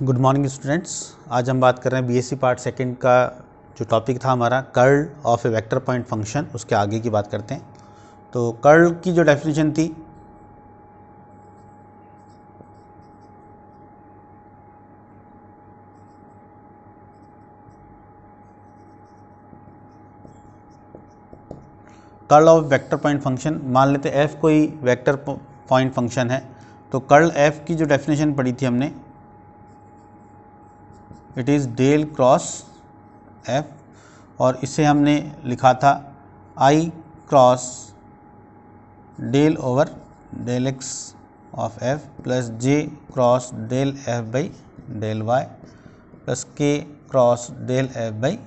Good morning students. आज हम बात कर रहे हैं बीएससी पार्ट सेकंड का जो टॉपिक था हमारा curl of a vector point function, उसके आगे की बात करते हैं। तो कर्ल की जो डेफिनेशन थी, curl of vector point function, मान लेते एफ कोई वेक्टर पॉइंट फंक्शन है, तो कर्ल एफ की जो डेफिनेशन पढ़ी थी हमने, it is del cross f, और इसे हमने लिखा था i cross del over del x of f plus j cross del f by del y plus k cross del f by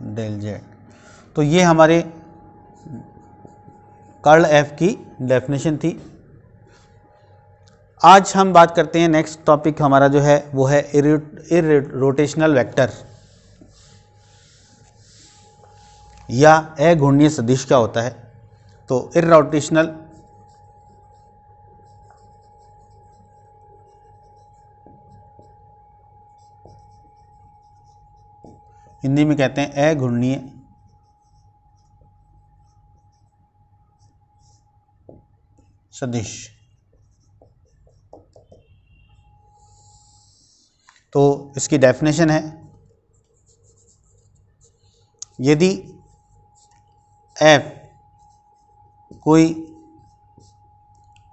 del z. तो ये हमारे कर्ल एफ की definition थी। आज हम बात करते हैं, नेक्स्ट टॉपिक हमारा जो है वो है इररोटेशनल वेक्टर या अघूर्णीय सदिश क्या होता है। तो इररोटेशनल हिंदी में कहते हैं अघूर्णीय सदिश। तो इसकी डेफिनेशन है, यदि f कोई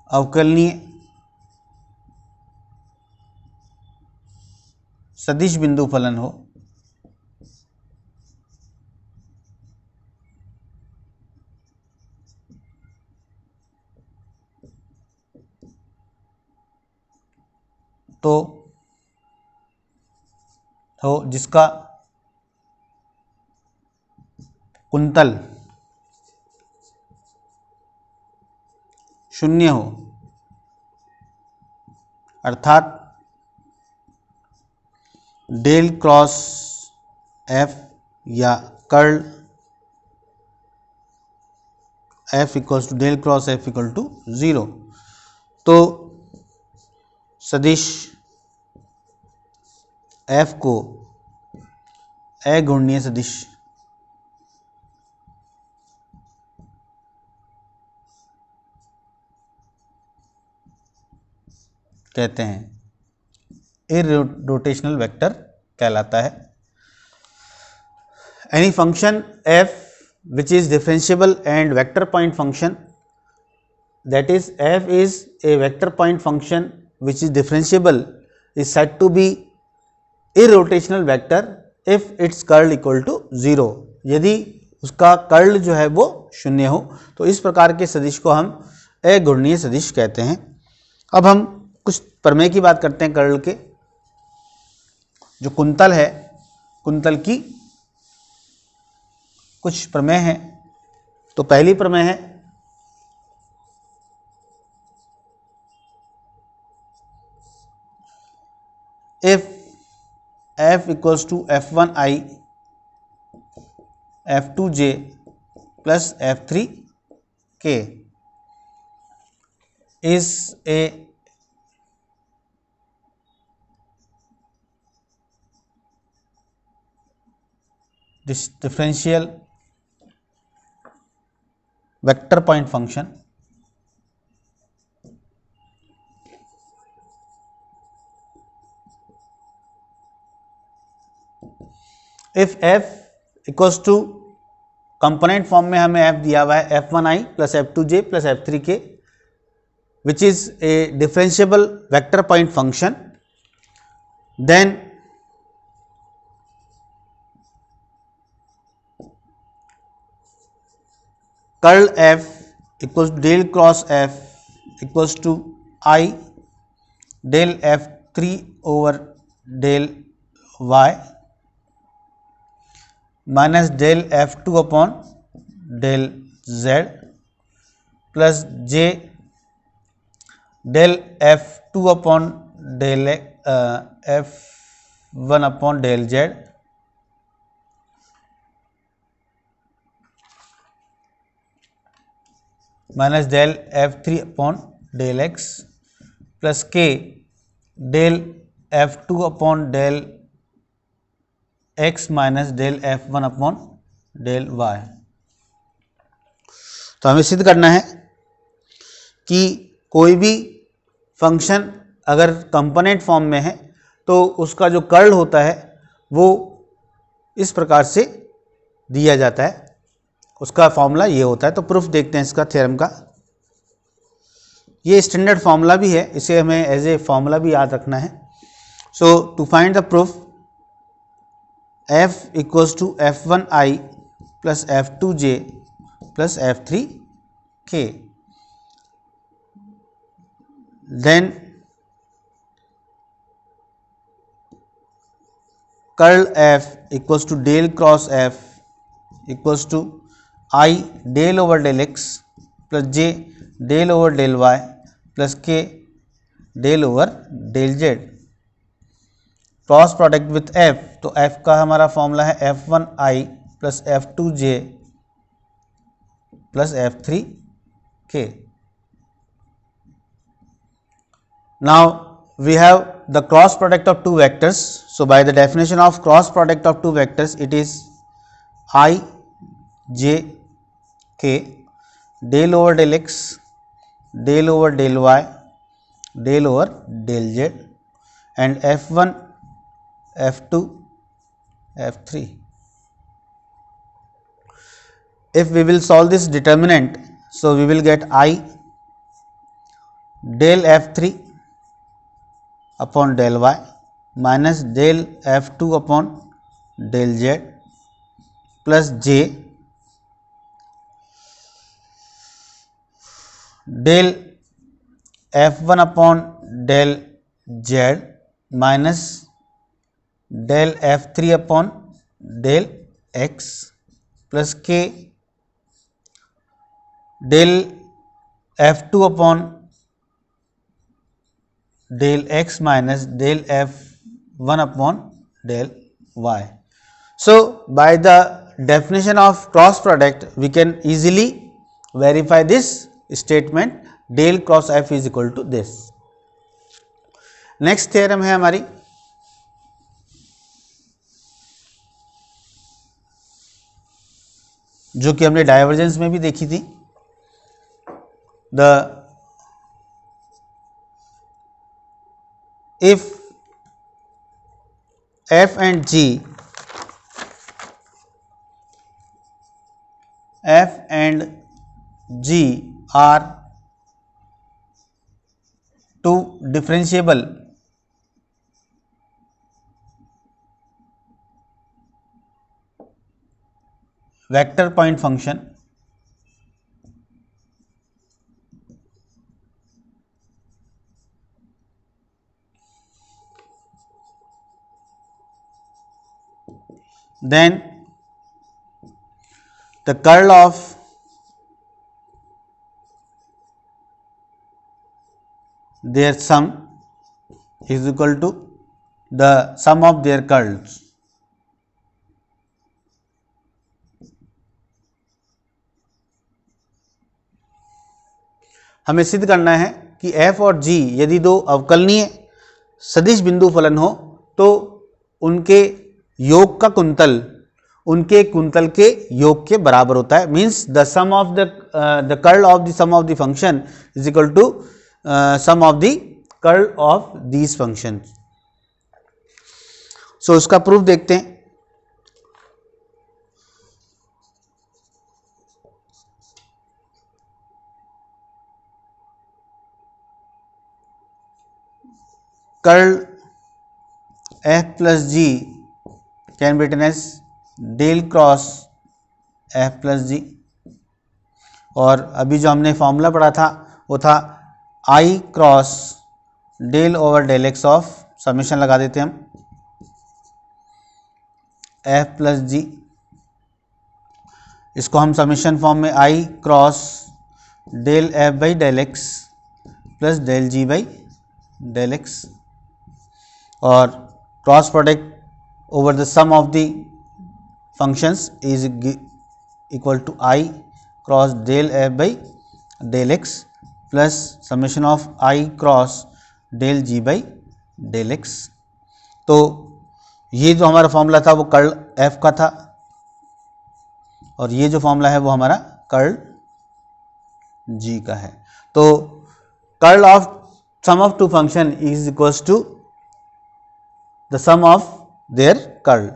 अवकलनीय सदिश बिंदु फलन हो तो जिसका कुंतल शून्य हो, अर्थात डेल क्रॉस एफ या curl F equals to del cross F equal to 0, तो सदिश एफ को अघूर्णीय सदिश कहते हैं, इररोटेशनल वेक्टर कहलाता है। Any function f which is differentiable and vector point function, that is f is a vector point function which is differentiable, is said to be irrotational vector if its curl equal to 0, यदि उसका curl जो है वो शून्य हो, तो इस प्रकार के सदिश को हम अघूर्णीय सदिश कहते हैं। अब हम कुछ प्रमेय की बात करते हैं। कर्ल के जो कुंतल है, कुंतल की कुछ प्रमेय हैं। तो पहली प्रमेय है, if f equals to f1i f2j plus f3k is a differential vector point function, if f equals to, component form में हमें f दिया हुआ है f1i plus f2j plus f3k which is a differentiable vector point function, then curl f equals to del cross f equals to i del f3 over del y minus del f2 upon del z plus j del f2 upon del f1 upon del z minus del f3 upon del x plus k del F2 upon del x minus del F1 upon del y। तो हमें सिद्ध करना है कि कोई भी function अगर component form में है तो उसका जो कर्ल होता है वो इस प्रकार से दिया जाता है, उसका फॉर्मूला ये होता है। तो प्रूफ देखते हैं इसका, थ्योरम का। ये स्टैंडर्ड फॉर्मूला भी है, इसे हमें एज ए फॉर्मूला भी याद रखना है। So to find the proof, f equals to f1i plus f2j plus f3k, then curl f equals to del cross f equals to i del over del x plus j del over del y plus k del over del z। Cross product with f, तो f का हमारा formula है f1i plus f2j plus f3k। Now we have the cross product of two vectors. So bye the definition of cross product of two vectors, it is i j k del over del x del over del y del over del z and f1 f2 f3। if we will solve this determinant, so we will get I del f3 upon del y minus del f2 upon del z plus j del f1 upon del z minus del f3 upon del x plus k del f2 upon del x minus del f1 upon del y. So by the definition of cross product, we can easily verify this statement, del cross f is equal to this. Next theorem है हमारी जो कि हमने divergence में भी देखी थी। The if f and g are two differentiable vector point function, then the curl of their sum is equal to the sum of their curls. हमें सिद्ध करना है कि f और g यदि दो अवकलनीय सदिश बिंदु फलन हो तो उनके योग का कुंतल उनके कुंतल के योग के बराबर होता है। Means the sum of the curl of the sum of the function is equal to sum of the curl of these function. So उसका प्रूफ देखते हैं। Curl f plus g can be written as del cross f plus g, और अभी जो हमने formula पढ़ा था वो था i cross del over del x of, summation लगा देते हैं हम, f plus g, इसको हम समेशन फॉर्म में i cross del f by del x plus del g by del x, और cross product over the sum of the functions is equal to i cross del f by del x plus summation of i cross del g by del x। तो ये जो हमारा formula था वो curl F का था, और ये जो फॉर्मूला है वो हमारा कर्ल जी का है। तो curl of sum of two function is equals to the sum of their curl.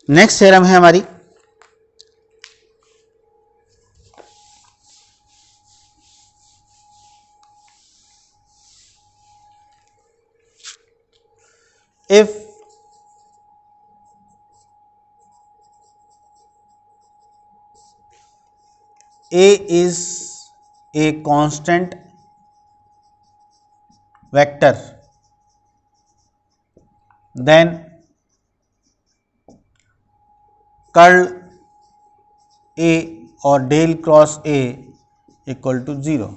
Next theorem है हमारी if A is a constant vector, then curl A और del cross A equal to 0।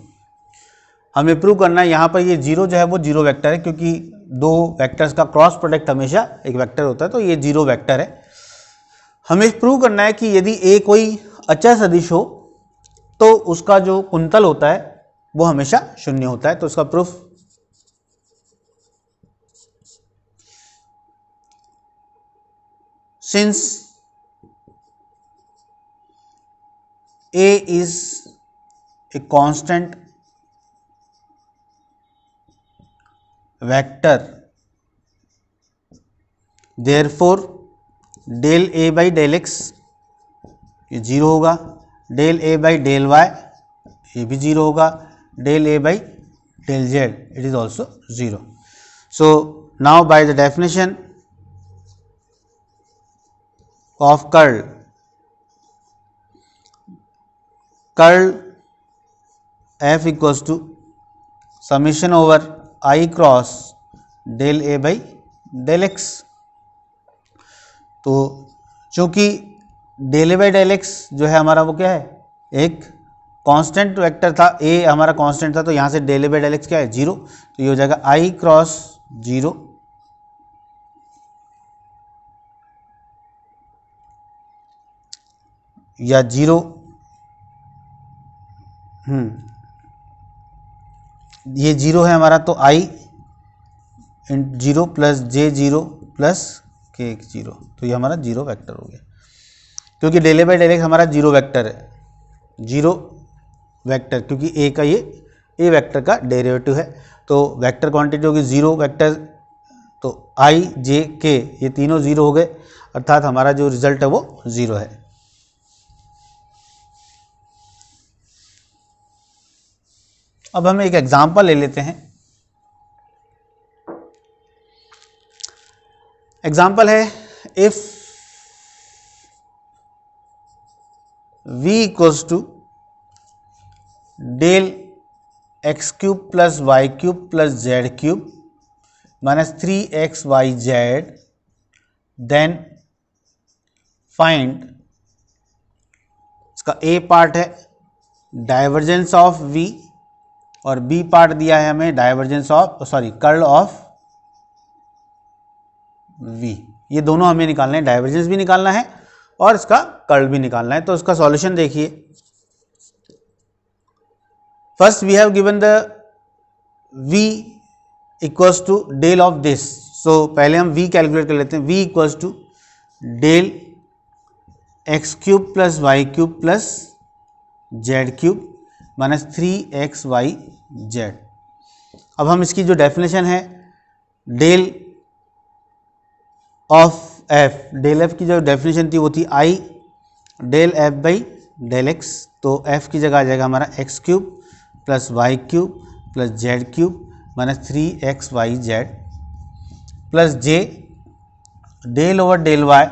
हमें prove करना है, यहाँ पर ये zero जो है वो जीरो वेक्टर है, क्योंकि दो वेक्टर्स का क्रॉस प्रोडक्ट हमेशा एक वेक्टर होता है, तो ये जीरो वेक्टर है। हमें प्रूव करना है कि यदि A कोई अचर सदिश हो तो उसका जो कुंतल होता है वो हमेशा शून्य होता है। तो इसका proof since A is a constant vector, therefore del A by del X ये जीरो होगा, del A by del Y ये भी जीरो होगा, del A by del Z it is also zero. So now by the definition of curl, curl F equals to summation over I cross del A by del X. तो चूंकि del A by del X जो है हमारा वो क्या है, एक constant vector था, A हमारा कांस्टेंट था, तो यहाँ से del A by del X क्या है, जीरो। तो ये हो जाएगा I क्रॉस जीरो या जीरो, ये जीरो है हमारा, तो I in zero plus J zero plus K zero, तो ये हमारा जीरो वेक्टर हो गया, क्योंकि del A by del X हमारा जीरो वेक्टर है, जीरो वेक्टर, क्योंकि ए का ये ए वेक्टर का डेरिवेटिव है। तो वेक्टर क्वांटिटी होगी जीरो वेक्टर, तो आई जे के ये तीनों जीरो हो गए, अर्थात हमारा जो रिजल्ट है वो जीरो है। अब हम एक एग्जांपल ले लेते हैं। एग्जांपल है if v equals to del x cube plus Y cube plus Z cube minus 3xyz, then find, इसका a पार्ट है डाइवर्जेंस ऑफ v और b पार्ट दिया है हमें divergence of curl of v। ये दोनों हमें निकालना है, डाइवर्जेंस भी निकालना है और इसका कर्ल भी निकालना है। तो इसका सॉल्यूशन देखिए, first we have given the v equals to del of this. So पहले हम v कैलकुलेट कर लेते हैं। v equals to del x cube plus Y cube plus Z cube minus 3xyz। अब हम इसकी जो डेफिनेशन है del of f, del f की जो डेफिनेशन थी वो थी i del f by del x। तो f की जगह आ जाएगा हमारा x cube plus Y cube plus Z cube minus 3xyz plus j del over del y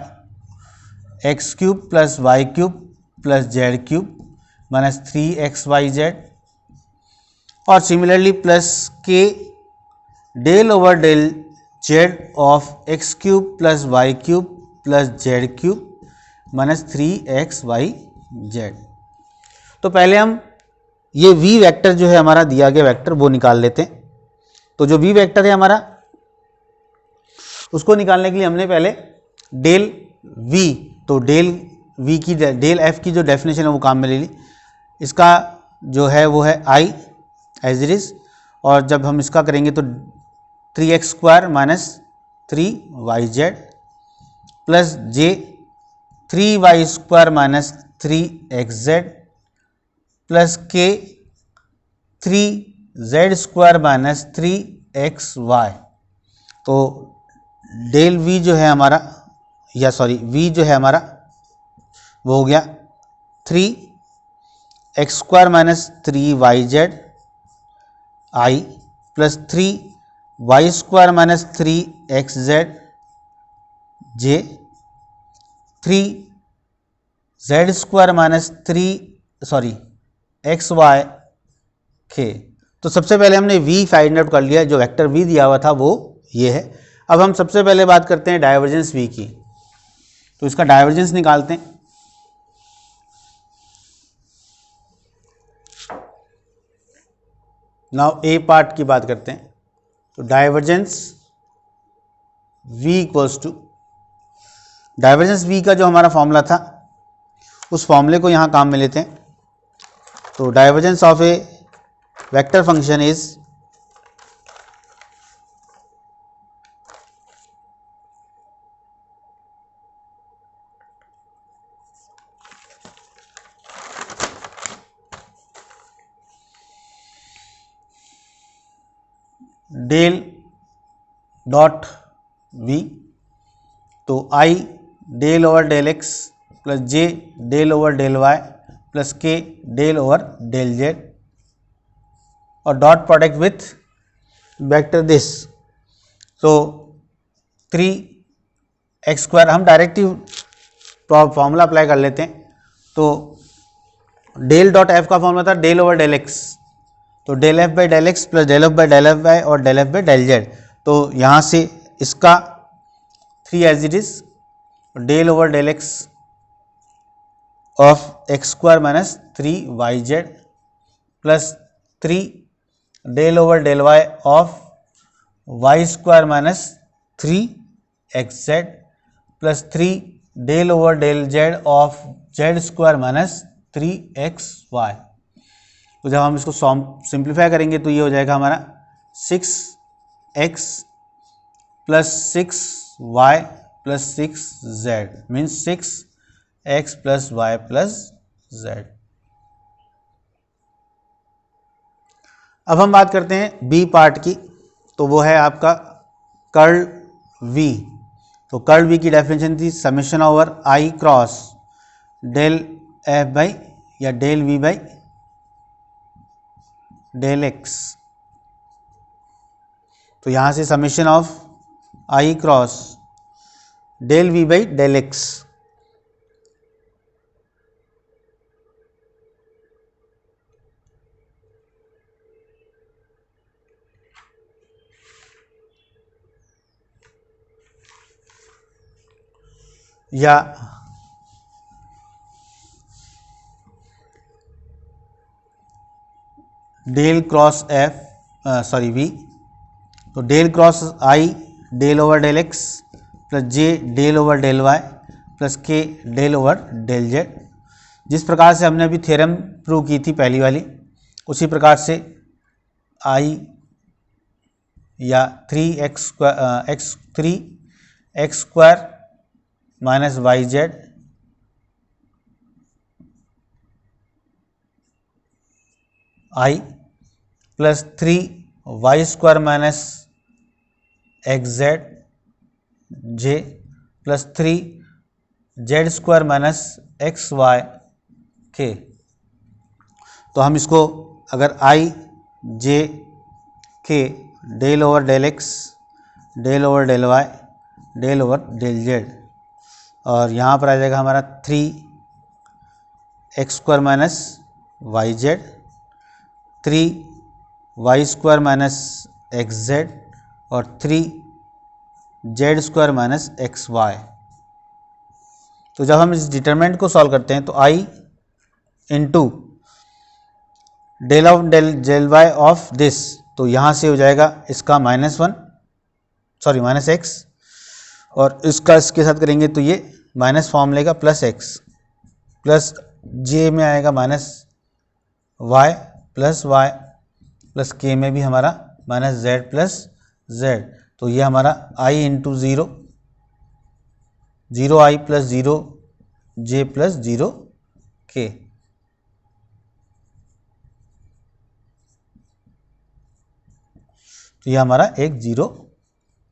X cube plus Y cube plus Z cube minus 3xyz, और similarly plus k del over del Z of X cube plus Y cube plus Z cube minus 3xyz। तो पहले हम ये v vector जो है हमारा दिया गया वेक्टर वो निकाल लेते हैं। तो जो v वेक्टर है हमारा उसको निकालने के लिए हमने पहले डेल v, तो डेल v की डेल f की जो डेफिनेशन है वो काम में ले ली। इसका जो है वो है i एज इट इज, और जब हम इसका करेंगे तो 3x square minus 3yz plus j 3y² minus 3xz plus k 3z² minus 3xy। तो डेल v जो है हमारा, या सॉरी v जो है हमारा वो हो गया 3x² minus 3yz i plus 3y² minus 3xz j 3z² minus xy k। तो सबसे पहले हमने v फाइंड आउट कर लिया, जो वेक्टर v दिया हुआ था वो ये है। अब हम सबसे पहले बात करते हैं डाइवर्जेंस v की, तो इसका डाइवर्जेंस निकालते हैं। नाउ ए पार्ट की बात करते हैं, तो divergence v equals to, divergence v का जो हमारा फॉर्मूला था उस फॉर्मूले को यहाँ काम में लेते हैं। तो divergence of a vector function is del dot v, तो i del over del x plus j del over del y plus k del over del z, और dot product with vector this, तो 3x²। हम direct ही formula apply कर लेते हैं। तो del dot f का formula था डेल ओवर डेल x, तो del f by del x plus del f by del f y और del f by del z। तो यहाँ से इसका 3 as it is del over del x of x² minus 3yz plus 3 del over del y of y² minus 3xz plus 3 del over del z of z² minus 3xy। तो जब हम इसको simplify करेंगे तो ये हो जाएगा हमारा 6x plus 6y plus 6z means 6x plus y plus z। अब हम बात करते हैं b पार्ट की, तो वो है आपका कर्ल v। तो कर्ल v की डेफिनेशन थी summation over i cross del f by या del v by del x। तो यहाँ से summation of i cross del v by del x, या डेल क्रॉस v, तो del cross i del over del x plus j del over del y plus k del over del z। जिस प्रकार से हमने अभी theorem prove की थी पहली वाली, उसी प्रकार से i या 3x² minus yz i plus 3y² minus xz j plus 3z² minus xy k। तो हम इसको अगर i j k del over del x del over del y del over del z, और यहाँ पर आ जाएगा हमारा 3x² minus yz 3y² minus xz और 3z² माइनस xy। तो जब हम इस डिटरमिनेंट को सॉल्व करते हैं तो i into del of del y of this, तो यहाँ से हो जाएगा इसका माइनस x, और इसका इसके साथ करेंगे तो ये माइनस फॉर्म लेगा प्लस x प्लस j में आएगा माइनस y प्लस के में भी हमारा माइनस z प्लस z। तो ये हमारा i into 0, 0i plus 0j plus 0k। तो ये हमारा एक जीरो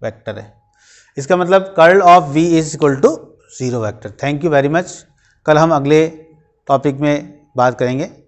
वेक्टर है। इसका मतलब curl of v is equal to zero vector. Thank you very much. कल हम अगले टॉपिक में बात करेंगे।